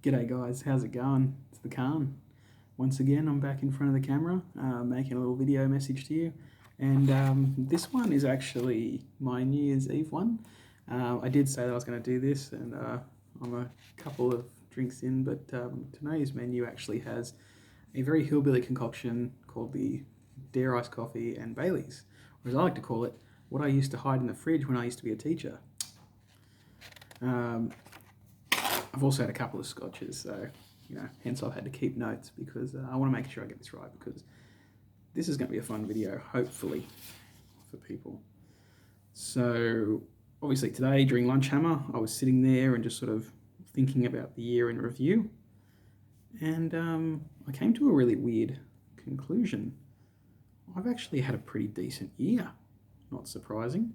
G'day guys, how's it going? It's the Khan. Once again, I'm back in front of the camera, making a little video message to you. And this one is actually my New Year's Eve one. I did say that I was going to do this, and I'm a couple of drinks in, but today's menu actually has a very hillbilly concoction called the Dare Iced Coffee and Bailey's, or as I like to call it, what I used to hide in the fridge when I used to be a teacher. I've also had a couple of scotches, so hence I've had to keep notes because I want to make sure I get this right, because this is going to be a fun video, hopefully, for people. So obviously today during lunch hammer, I was sitting there and just sort of thinking about the year in review, and I came to a really weird conclusion. I've actually had a pretty decent year, not surprising.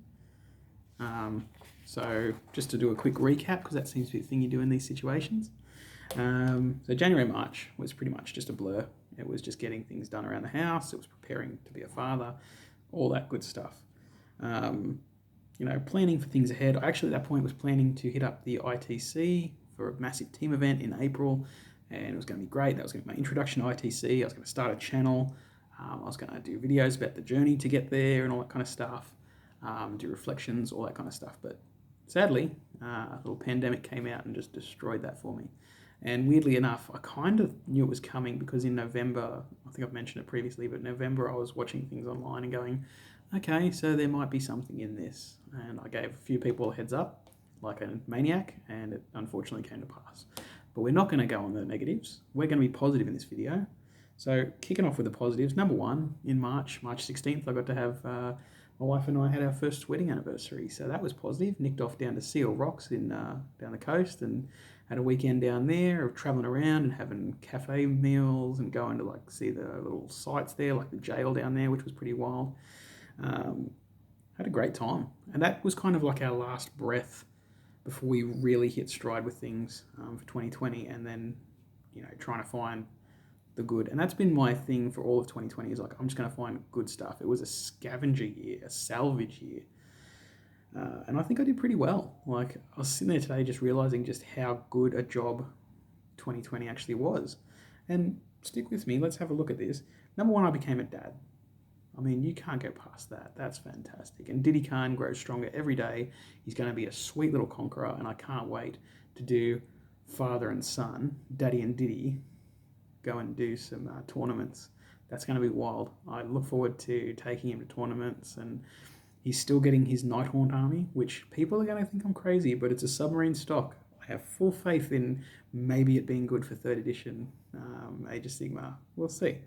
So just to do a quick recap, because that seems to be the thing you do in these situations. So January, March was pretty much just a blur. It was just getting things done around the house. It was preparing to be a father, all that good stuff. Planning for things ahead. I actually at that point was planning to hit up the ITC for a massive team event in April, and it was going to be great. That was going to be my introduction to ITC. I was going to start a channel. I was going to do videos about the journey to get there and all that kind of stuff. Do reflections, all that kind of stuff. But sadly, a little pandemic came out and just destroyed that for me. And weirdly enough, I kind of knew it was coming because in November, I think I've mentioned it previously, but November I was watching things online and going, okay, so there might be something in this. And I gave a few people a heads up, like a maniac, and it unfortunately came to pass. But we're not going to go on the negatives. We're going to be positive in this video. So kicking off with the positives, number one, in March 16th, I got to have... my wife and I had our first wedding anniversary, so that was positive. Nicked off down to Seal Rocks down the coast and had a weekend down there of travelling around and having cafe meals and going to see the little sites there, like the jail down there, which was pretty wild. Had a great time, and that was kind of like our last breath before we really hit stride with things for 2020, and then trying to find the good. And that's been my thing for all of 2020, is I'm just going to find good stuff. It was a scavenger year, a salvage year, and I think I did pretty well. I was sitting there today just realizing just how good a job 2020 actually was. And stick with me, let's have a look at this. Number one, I became a dad. I mean, you can't go past that. That's fantastic. And Diddy Khan grows stronger every day. He's going to be a sweet little conqueror, and I can't wait to do father and son, Daddy and Diddy, go and do some tournaments. That's going to be wild. I look forward to taking him to tournaments, and he's still getting his Nighthaunt army, which people are going to think I'm crazy, but it's a submarine stock. I have full faith in maybe it being good for 3rd edition Age of Sigmar. We'll see.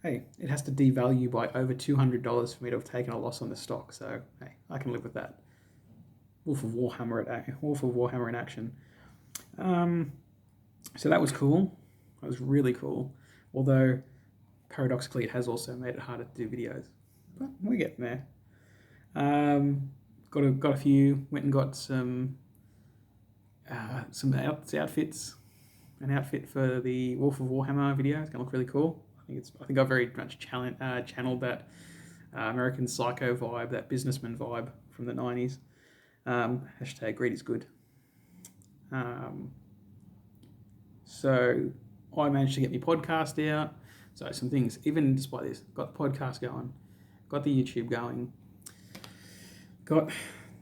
Hey, it has to devalue by over $200 for me to have taken a loss on the stock, so hey, I can live with that. Wolf of Warhammer in action. So that was cool. That was really cool. Although, paradoxically, it has also made it harder to do videos. But we're getting there. Got a few. Went and got some outfits. An outfit for the Wolf of Warhammer video. It's gonna look really cool. I think I very much channeled that American Psycho vibe, that businessman vibe from the 90s. Hashtag greed is good. So I managed to get my podcast out. So some things, even despite this, got the podcast going, got the YouTube going, got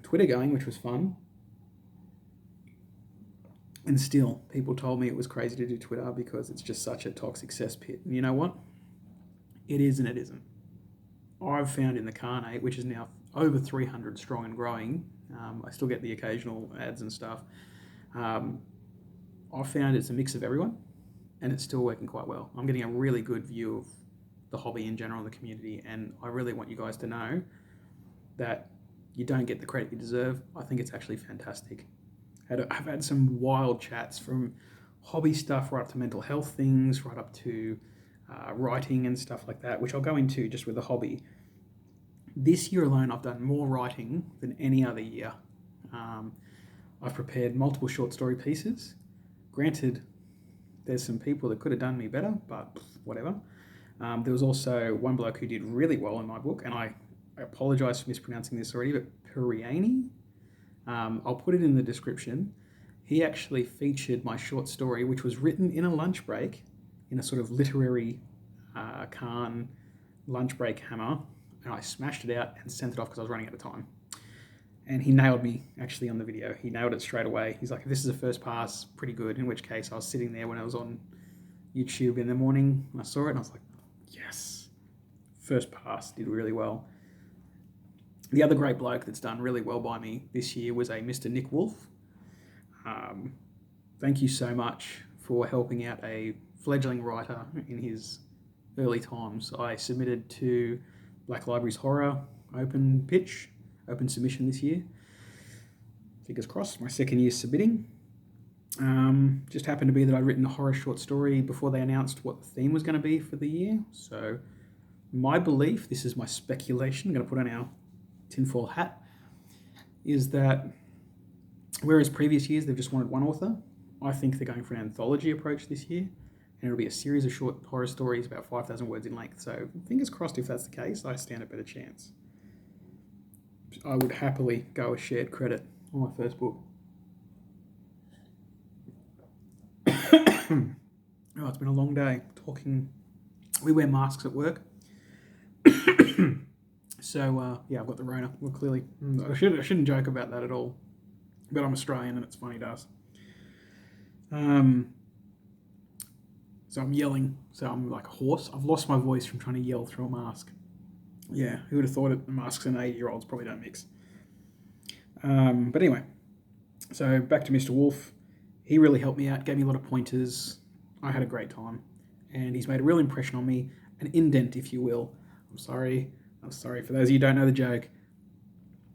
Twitter going, which was fun. And still, people told me it was crazy to do Twitter because it's just such a toxic cesspit. And you know what? It is and it isn't. I've found in the Carnate, which is now over 300 strong and growing, I still get the occasional ads and stuff. I've found it's a mix of everyone, and it's still working quite well. I'm getting a really good view of the hobby in general, the community, and I really want you guys to know that you don't get the credit you deserve. I think it's actually fantastic. I've had some wild chats from hobby stuff right up to mental health things, right up to writing and stuff like that, which I'll go into just with the hobby. This year alone, I've done more writing than any other year. I've prepared multiple short story pieces. Granted, there's some people that could have done me better, but whatever. There was also one bloke who did really well in my book, and I apologise for mispronouncing this already, but Peranine. I'll put it in the description. he actually featured my short story, which was written in a lunch break, in a sort of literary Khan lunch break hammer, and I smashed it out and sent it off because I was running out of time. And he nailed me, actually, on the video. He nailed it straight away. He's like, if this is a first pass, pretty good. In which case, I was sitting there when I was on YouTube in the morning, and I saw it, and I was like, yes, first pass, did really well. The other great bloke that's done really well by me this year was a Mr. Nick Wolf. Thank you so much for helping out a fledgling writer in his early times. I submitted to Black Library's Horror open submission this year. Fingers crossed, my second year submitting. Just happened to be that I'd written a horror short story before they announced what the theme was going to be for the year. So my belief, this is my speculation, I'm going to put on our tinfoil hat, is that whereas previous years they've just wanted one author, I think they're going for an anthology approach this year, and it'll be a series of short horror stories about 5,000 words in length. So fingers crossed, if that's the case, I stand a better chance. I would happily go with shared credit on my first book. Oh, it's been a long day talking. We wear masks at work. So, yeah, I've got the Rona. Well, clearly, I shouldn't joke about that at all. But I'm Australian and it's funny to us. So I'm yelling. So I'm like a horse. I've lost my voice from trying to yell through a mask. Yeah, who would have thought it? The masks and 80-year-olds probably don't mix. But anyway, so back to Mr. Wolf. He really helped me out, gave me a lot of pointers. I had a great time. And he's made a real impression on me, an indent, if you will. I'm sorry for those of you who don't know the joke.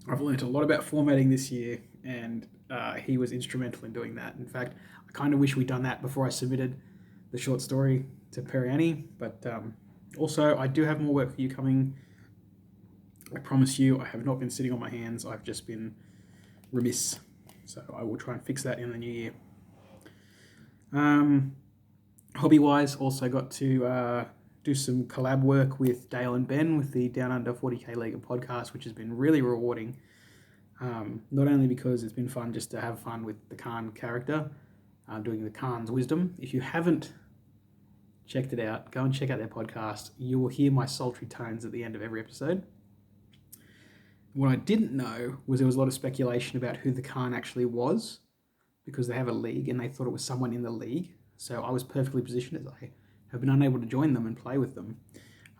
I've learned a lot about formatting this year, and he was instrumental in doing that. In fact, I kind of wish we'd done that before I submitted the short story to Peranine, but also I do have more work for you coming. I promise you, I have not been sitting on my hands. I've just been remiss. So I will try and fix that in the new year. Hobby-wise, also got to do some collab work with Dale and Ben with the Down Under 40K League podcast, which has been really rewarding. Not only because it's been fun just to have fun with the Khan character, doing the Khan's wisdom. If you haven't checked it out, go and check out their podcast. You will hear my sultry tones at the end of every episode. What I didn't know was there was a lot of speculation about who the Khan actually was, because they have a league and they thought it was someone in the league. So I was perfectly positioned, as I have been unable to join them and play with them,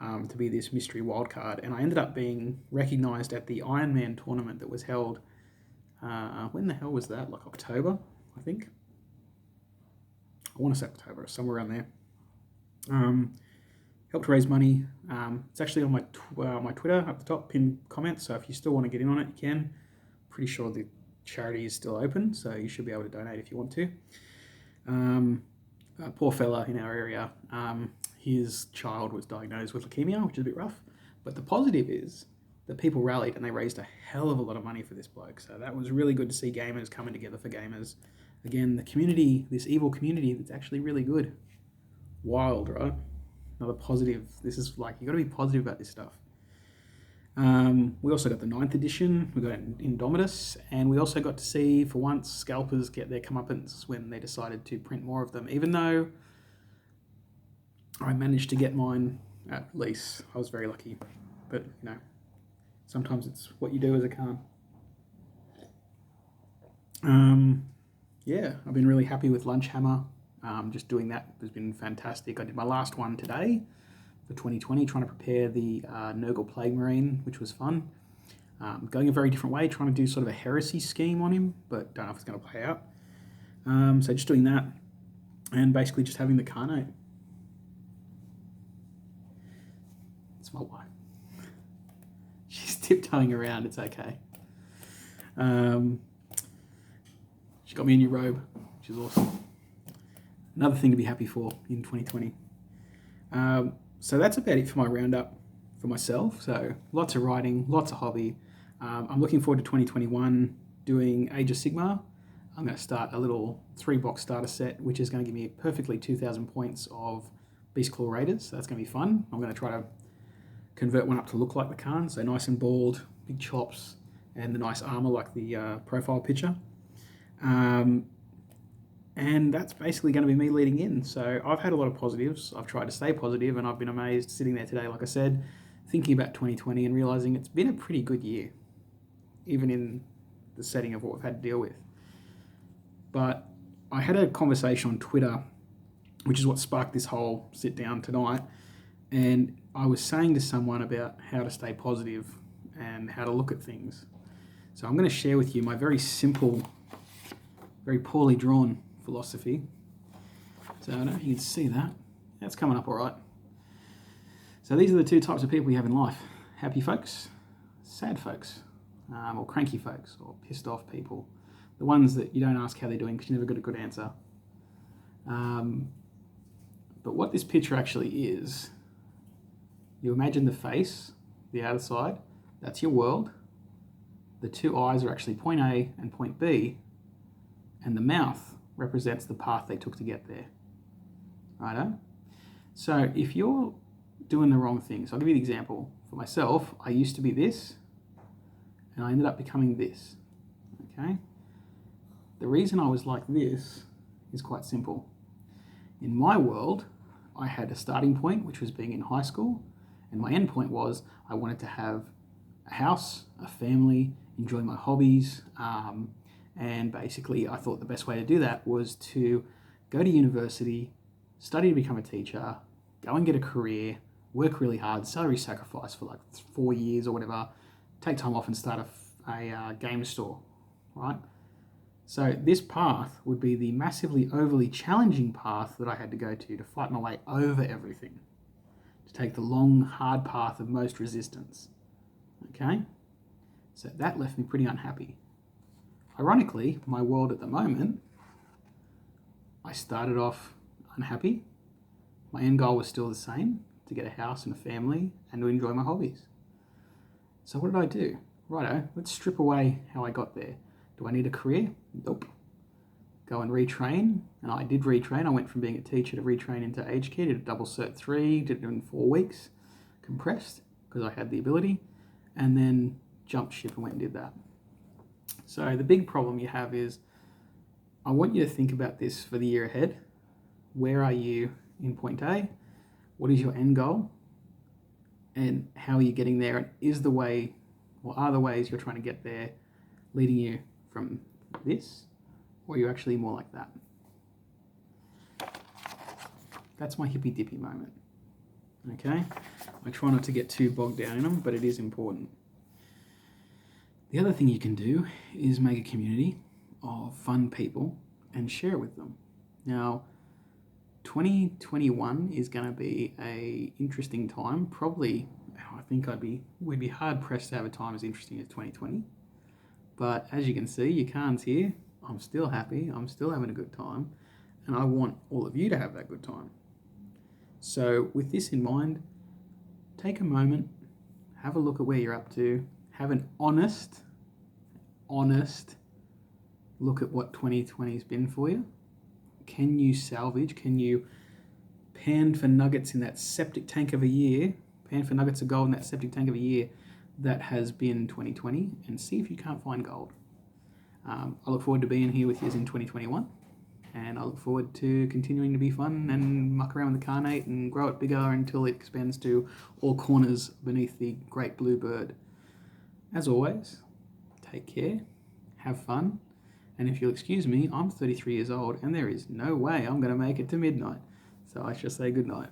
to be this mystery wildcard. And I ended up being recognised at the Ironman tournament that was held, when the hell was that? Like October, I think. I want to say October, somewhere around there. Helped raise money. It's actually on my Twitter up the top, pinned comment. So if you still want to get in on it, you can. Pretty sure the charity is still open, so you should be able to donate if you want to. Poor fella in our area, his child was diagnosed with leukemia, which is a bit rough. But the positive is that people rallied and they raised a hell of a lot of money for this bloke. So that was really good to see gamers coming together for gamers. Again, the community, this evil community that's actually really good. Wild, right? Another positive. This is like, you got to be positive about this stuff. We also got the 9th edition, we got Indomitus, and we also got to see, for once, scalpers get their comeuppance when they decided to print more of them. Even though I managed to get mine at release, I was very lucky. But, you know, sometimes it's what you do as a Khan. Yeah, I've been really happy with Lunch Hammer. Just doing that has been fantastic. I did my last one today for 2020, trying to prepare the Nurgle Plague Marine, which was fun. Going a very different way, trying to do sort of a heresy scheme on him, but don't know if it's going to play out. So just doing that, and basically just having the Carnate. It's my wife. She's tiptoeing around, it's okay. She got me a new robe, which is awesome. Another thing to be happy for in 2020. So that's about it for my roundup for myself. So lots of writing, lots of hobby. I'm looking forward to 2021 doing Age of Sigmar. I'm going to start a little 3-box starter set, which is going to give me perfectly 2,000 points of Beastclaw Raiders. So that's going to be fun. I'm going to try to convert one up to look like the Khan. So nice and bald, big chops, and the nice armor like the profile picture. And that's basically going to be me leading in. So I've had a lot of positives. I've tried to stay positive, and I've been amazed sitting there today, like I said, thinking about 2020 and realizing it's been a pretty good year, even in the setting of what we've had to deal with. But I had a conversation on Twitter, which is what sparked this whole sit down tonight. And I was saying to someone about how to stay positive and how to look at things. So I'm going to share with you my very simple, very poorly drawn philosophy. So I don't know if you can see that. That's coming up all right. So these are the two types of people you have in life. Happy folks, sad folks, or cranky folks, or pissed off people. The ones that you don't ask how they're doing because you never got a good answer. But what this picture actually is, you imagine the face, the outer side, that's your world. The two eyes are actually point A and point B, and the mouth represents the path they took to get there. Righto? So if you're doing the wrong things, I'll give you the example. For myself, I used to be this, and I ended up becoming this. Okay? The reason I was like this is quite simple. In my world, I had a starting point, which was being in high school, and my end point was I wanted to have a house, a family, enjoy my hobbies, and basically I thought the best way to do that was to go to university, study to become a teacher, go and get a career, work really hard, salary sacrifice for like 4 years or whatever, take time off and start a game store, right? So this path would be the massively overly challenging path that I had to go to fight my way over everything, to take the long, hard path of most resistance. Okay? So that left me pretty unhappy. Ironically, my world at the moment, I started off unhappy. My end goal was still the same, to get a house and a family and to enjoy my hobbies. So what did I do? Righto, let's strip away how I got there. Do I need a career? Nope. Go and retrain. And I did retrain. I went from being a teacher to retrain into aged care, did a double cert 3, did it in 4 weeks, compressed, because I had the ability, and then jumped ship and went and did that. So the big problem you have is, I want you to think about this for the year ahead. Where are you in point A? What is your end goal? And how are you getting there? And is the way, or are the ways you're trying to get there leading you from this, or are you actually more like that? That's my hippy dippy moment. Okay? I try not to get too bogged down in them, but it is important. The other thing you can do is make a community of fun people and share it with them. Now, 2021 is going to be a interesting time. Probably, I think we'd be hard pressed to have a time as interesting as 2020. But as you can see, you can't hear. I'm still happy. I'm still having a good time, and I want all of you to have that good time. So, with this in mind, take a moment, have a look at where you're up to, have an honest look at what 2020 has been for you. Can you salvage? Can you pan for nuggets in that septic tank of a year? Pan for nuggets of gold in that septic tank of a year that has been 2020, and see if you can't find gold. I look forward to being here with you in 2021, and I look forward to continuing to be fun and muck around with the carnate and grow it bigger until it expands to all corners beneath the great blue bird. As always, take care, have fun, and if you'll excuse me, I'm 33 years old and there is no way I'm going to make it to midnight, so I shall say good night.